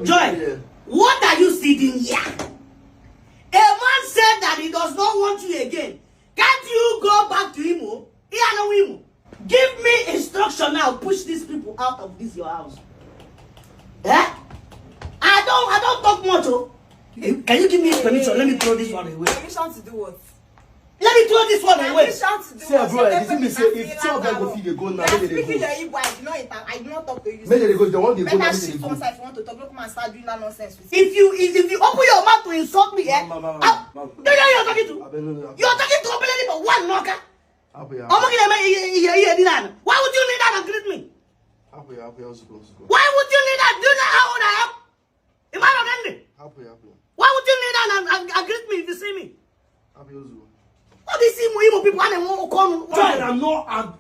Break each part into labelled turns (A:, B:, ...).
A: Joy, what are you sitting here? A man said that he does not want you again. Can't you go back to him? Give me instruction now. Push these people out of this your house. Eh? I don't talk much. Oh. Can you give me permission? Let me throw this one away.
B: Permission to do what?
A: Let me throw this one away.
B: Permission to do
C: say,
B: what?
C: bro, if two of them go feed, they go now. Maybe they go.
B: I do not talk to you.
C: Maybe they go. They want to go.
B: Better shift one side if you want to talk. Don't come and start doing that nonsense with
A: If you open your mouth to insult me, eh?
C: Mama.
A: Do you know you're talking to? You're talking to only for one knocker. Why would you need that and greet me? Why would you need that? Do you know how old I am? Am I not ending? Why would you need that and greet me if you see me? What do you see Muimo people and come?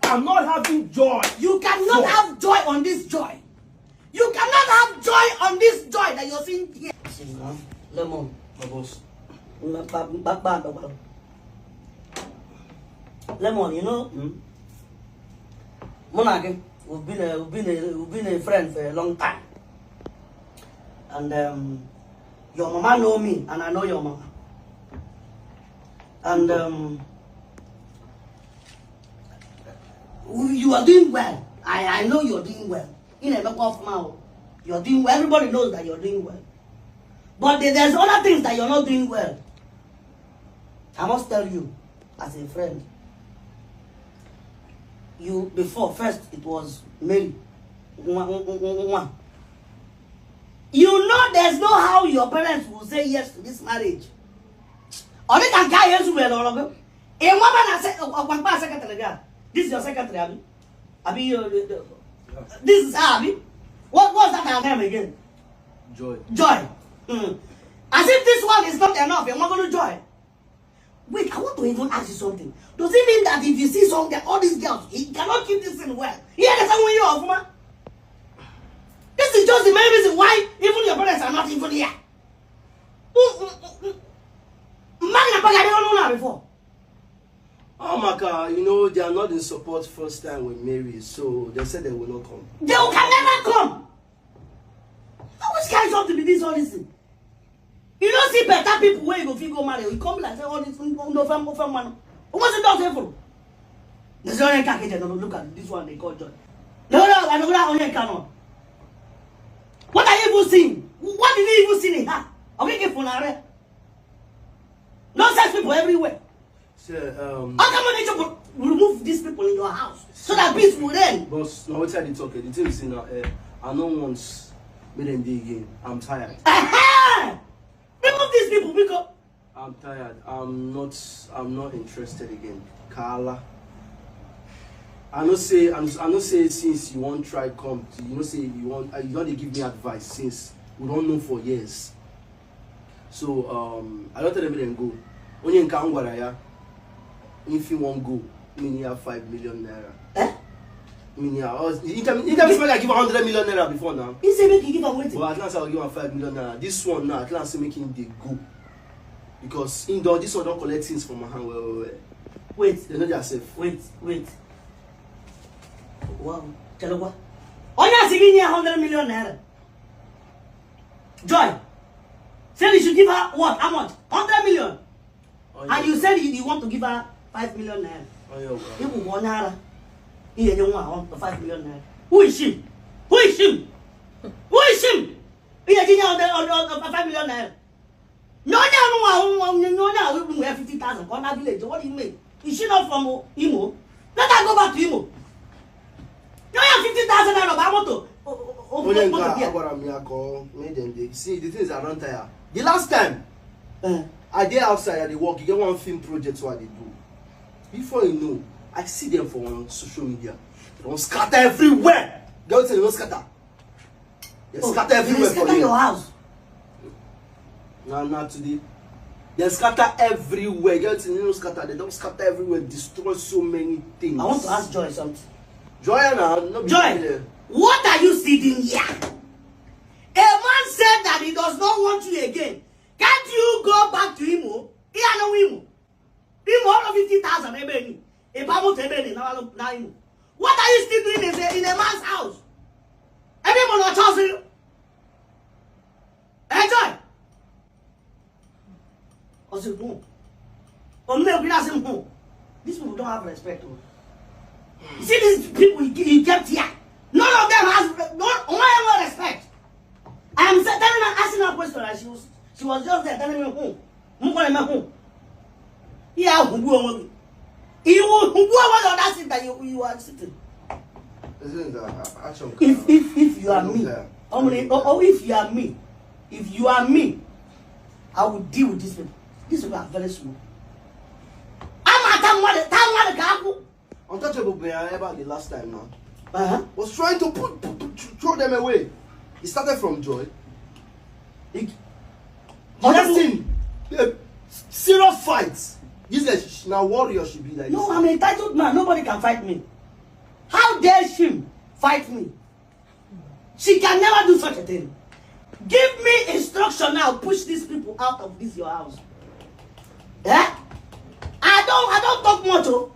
C: I'm not having joy.
A: You cannot have joy on this joy. You cannot have joy on this joy that you're seeing here. Lemon,
C: My boss.
A: Lemon, you know, Monarchy, we've been a friend for a long time, and your mama know me, and I know your mama, and you are doing well. I know you're doing well. In a now, you're doing well. Everybody knows that you're doing well, but there's other things that you're not doing well. I must tell you, as a friend. You before first it was Mary. You know there's no how your parents will say yes to this marriage. Or they can carry yes to well or a woman has said one part secretary. This is your secretary, Abi. This is Abi. What was that her name again?
C: Joy.
A: Joy. As if this one is not enough, you're not going to joy. Wait, I want to even ask you something. Does it mean that if you see something, all these girls, he cannot keep this thing well? You understand when you're off, man? This is just the main reason why even your parents are not even here. Before.
C: Oh my God, you know, they are not in support first time with Mary, so they said they will not come.
A: They can never come. Which kind of to be this all this thing? You don't see better people where you go feel go marry. You come like say all this no fam man. What's it done for? There's only package and look at this one they call Joy. No, I don't know only cannot. What are you even seeing? What did you even see in her? Okay, get for now. Nonsense people everywhere.
C: Sir,
A: how come you remove these people in your house so that peace will end?
C: Boss, now what are you talking? The thing is now, I know once made them day again. I'm tired.
A: Remove these people because
C: I'm tired. I'm not interested again. Carla. I know say since you won't try come to, you know say you want to give me advice since we don't know for years. So I don't tell them go. Only in Kangwaraya, if you won't go, mean you have 5 million naira.
A: eh?
C: You tell me I give 100 million naira before now.
A: He say make you give away.
C: But at last I'll give him 5 million naira. This one now, at last make him they go. Because this one don't collect things from my hand. Well.
A: Wait.
C: They know themselves.
A: Wait. Wow. Tell you what? Onya giving you 100 million naira. Joy. Said you should give her what? How much? 100 million. Oh, yeah. And you said you want to give her 5 million naira.
C: Oh, yeah,
A: you want naira. You don't want 5 million naira. Who is she? Who is him? Who is him? You are giving her 5 million naira. No, we have 50,000 on that village. What do you mean? Is she not from Imo? Let her go back to Imo. You have 50,000 naira. I want to.
C: See, the things I don't tire. The last time I did outside at the work, you get one film project what they do. Before you know, I see them for on social media. They don't scatter everywhere. They don't say they don't scatter. They scatter everywhere for
A: you. Your house.
C: No, not today. They scatter everywhere. Girls in don't scatter. They don't scatter everywhere. Destroy so many things.
A: I want to ask Joy something.
C: Joy now, no
A: Joy, what are you sitting here? A man said that he does not want you again. Can't you go back to Imo? He no Imo. Imo all 50,000 ebeni. Now Imo. What are you still doing in a man's house? Everyone not choosing you. I said, who? These people don't have respect. You see these people you kept here? None of them has no respect. I am telling her, asking her a question, and she was just there telling me who. Yeah, who was the other seat that you are sitting? If you are me, if you are me, I will deal with these people. These people are very small.
C: Untouchable about the last time now. Was trying to throw them away. It started from Joy. Honestly, serious fights. This now warrior should be like
A: no,
C: this.
A: I'm an entitled man. Nobody can fight me. How dare she fight me? She can never do such a thing. Give me instruction now. Push these people out of this your house. Yeah? I don't talk much. Oh.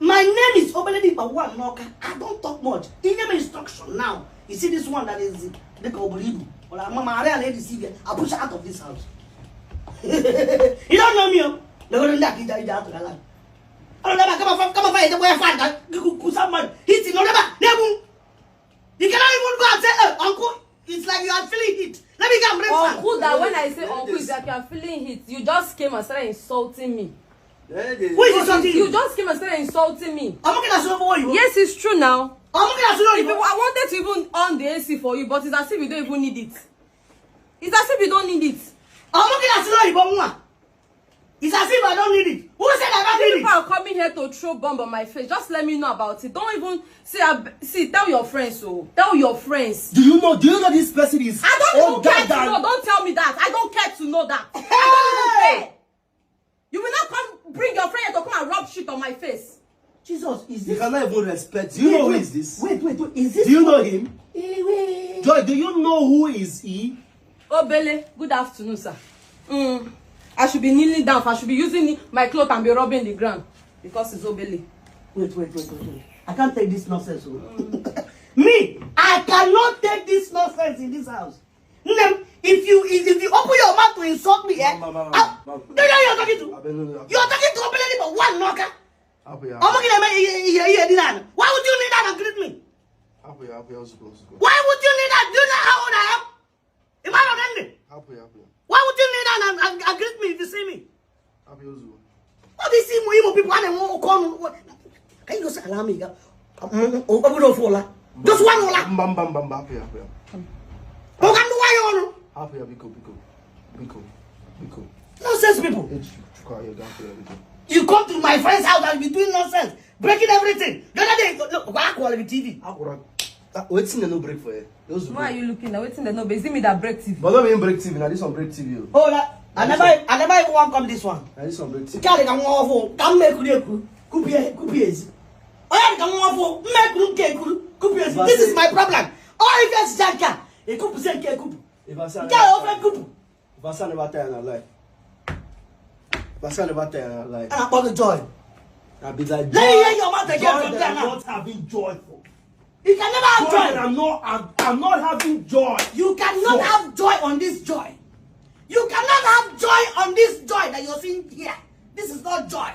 A: My name is Obeledi Bawan Noka. I don't talk much. He gave me instruction now. You see this one that is the Obelidu. Or Mama lady see I push her out of this house. You don't know me. They're going to knock you out of the land. Come on, fight the way I find that. Someone hit in November. You cannot even go and say, Uncle, it's like you are feeling it. Let me get breakfast.
D: Uncle, that when I say uncle, it's like you are feeling it. You just came and started insulting me.
A: Who is insulting you?
D: You just came and started insulting me.
A: I'm looking at you.
D: Yes, it's true now.
A: I'm looking at you.
D: I wanted to even on the AC for you, but it's as if you don't even need it. It's as if you don't need it.
A: I'm looking at you. It's as if I don't need it. Who said I don't need it?
D: People are coming here to throw bomb on my face. Just let me know about it. Don't even see. Tell your friends. So tell your friends.
C: Do you know this person is?
D: I don't even care to know. Don't tell me that. I don't care to know that.
A: Hey!
D: I don't even care. You will not come bring your friend here to come and rub shit on my face.
A: Jesus, is
C: You
A: this?
C: cannot even respect. Do you know who is this?
A: Wait. Is this?
C: Do you know him?
A: Wait.
C: Joy, do you know who is he?
D: Oh, Bele, good afternoon, sir. I should be kneeling down. I should be using my clothes and be rubbing the ground because it's Obele.
A: Wait. I can't take this nonsense. Me, I cannot take this nonsense in this house. If you open your mouth to insult me, you're talking to. You're talking to Obele for one knocker. Why would you need that and greet me? Why would you need that? Do you know how old I am? Am I not ending? Why would you need that and greet me if you see me? What do you see more people and come? Can you just allow me? Just one ola. Nonsense people. You come to my friend's house and be doing nonsense, breaking everything. The other day, look, I call it TV.
C: Waiting the no break for you.
D: Why are you looking at waiting the no? Is it me that break TV?
C: But not even break TV. Now this one break TV.
A: Oh, I never even want come this one.
C: Now this one break TV.
A: Kali come over, come make kupiezi. Oh, come over, make kupiezi. This is my problem. Oh, if it's Janka, a kupu say kupu.
C: If I say
A: kupu.
C: If I say never tell you lie. If I say never tell you lie.
A: And about the joy.
C: I be like
A: Let me hear your mouth again from
C: joy
A: there
C: that I'm
A: now.
C: not having joy for.
A: You can never have joy.
C: I'm not having joy.
A: You cannot have joy on this joy. You cannot have joy on this joy that you're seeing here. This is not joy.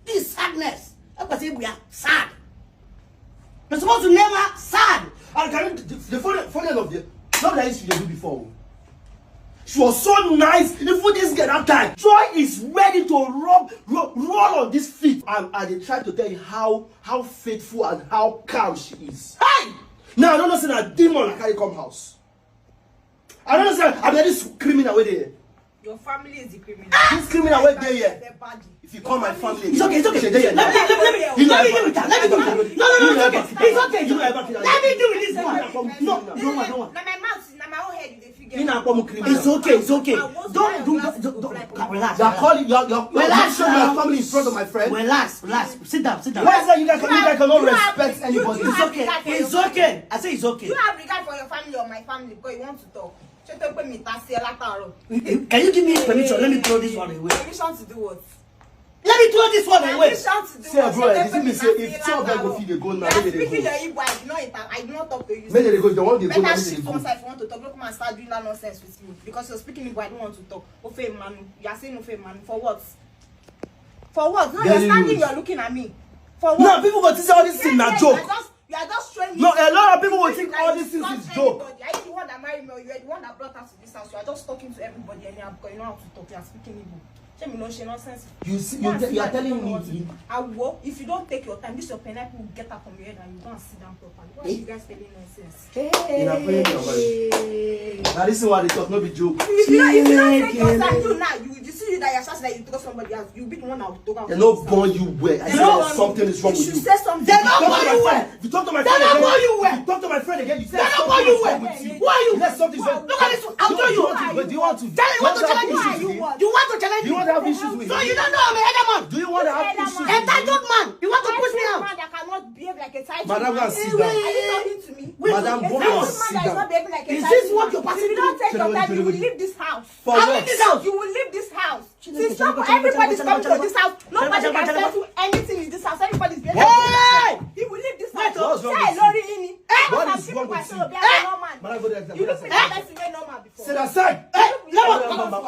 A: This is sadness. Everybody say we are sad. You're supposed to name her sad.
C: And can you, the funny of the not that used to do before. She was so nice. Even this girl that time, Joy is ready to roll on this feet. And they try to tell you how faithful and how calm she is.
A: Hey!
C: Now I don't know say that demon carry come house. I don't know say I'm this criminal way there.
B: Your family is the criminal.
C: This criminal way there here.
B: They're bad.
C: If you call my family,
A: It's okay. Let me do it. Let me do it. No, it's okay. Let me do it this one. No.
B: Now my mouth, now my own head, you figure.
A: It's okay. Don't relax.
C: You're calling your
A: Relax.
C: my family in front of my friend.
A: Relax. Sit down.
C: Why is that you guys cannot respect anybody?
A: It's okay. I say it's okay.
B: You have regard for your family or my family because you want to talk. Can
A: Can you give me permission? Let me throw this one away.
B: Permission to do what?
A: Let me throw this one away.
C: See, bro, you see me say if two of them go feed the goat now, maybe they
B: Speaking
C: go.
B: your Igbo, I do not talk to you.
C: Maybe they go. They want the goat.
B: Better
C: Maybe they
B: shift
C: go.
B: one side if you want to talk. Don't come and start doing that nonsense with me. Because you're speaking Igbo, I don't want to talk. Ofe Manu. You are saying Ofe Manu. For what? For what? No, you're standing, you're looking at me. For what?
C: No, people go to say all these things na joke.
B: You are just showing me.
C: No, a lot of people will think all these things is joke.
B: Are you the one that married me or you are the one that brought us to this house? You are just talking to everybody anyhow because you know how to talk. You are speaking Igbo. Shame no shame nonsense.
C: You see, you are telling me.
B: I will. If you don't take your time, this your pineapple will get up from your head and you don't sit down properly. Why are you guys telling nonsense?
C: Now this is what they talk, no be joke.
B: If you don't take your time, you now you see that you're such that you told somebody else. You be the one that will talk.
C: They're not born you well. I know something is wrong with you.
B: You should say something.
A: They're not born you well.
C: If you talk to my
A: They're
C: friend
A: not
C: again,
A: born you well.
C: if you talk to my friend again, you say
A: They're not born you well. Who are you?
C: Yes, something's wrong.
A: Look at this. I'll tell you.
C: But do you want to?
A: Tell you want to challenge me. You want to challenge
C: Do you
A: me.
C: want to have issues with
A: So
C: me?
A: you don't know I'm a header man.
C: Do you want to have issues with me?
A: Entitled man. You want to push me out.
B: Man that cannot behave like a title.
C: Madam, go and sit down.
B: Are you talking to me?
C: Madam, go and
B: man
C: sit
B: that is
C: down.
B: not behaving like a
A: Is
B: title
A: this what
B: man.
A: you're passing
B: If you don't
A: through?
B: take your time, you will leave this house.
C: For
A: I'm
C: what?
A: in this house.
B: You will leave this house.
A: Chile,
B: Since
A: Chile, Chile,
B: everybody's
A: Chile,
B: coming
A: Chile,
B: to this house, nobody
A: Chile,
B: can
A: Chile,
B: settle anything in this house. Everybody's behaving.
A: Hey!
B: He will leave this
A: Wait,
B: house.
C: what's wrong
B: Say,
C: with you?
B: Lori Ini.
C: What is wrong with you?
B: Be a normal.
C: Madam, go there.
B: You look like a person who normal before.
C: Sit aside.
A: Hey, come on.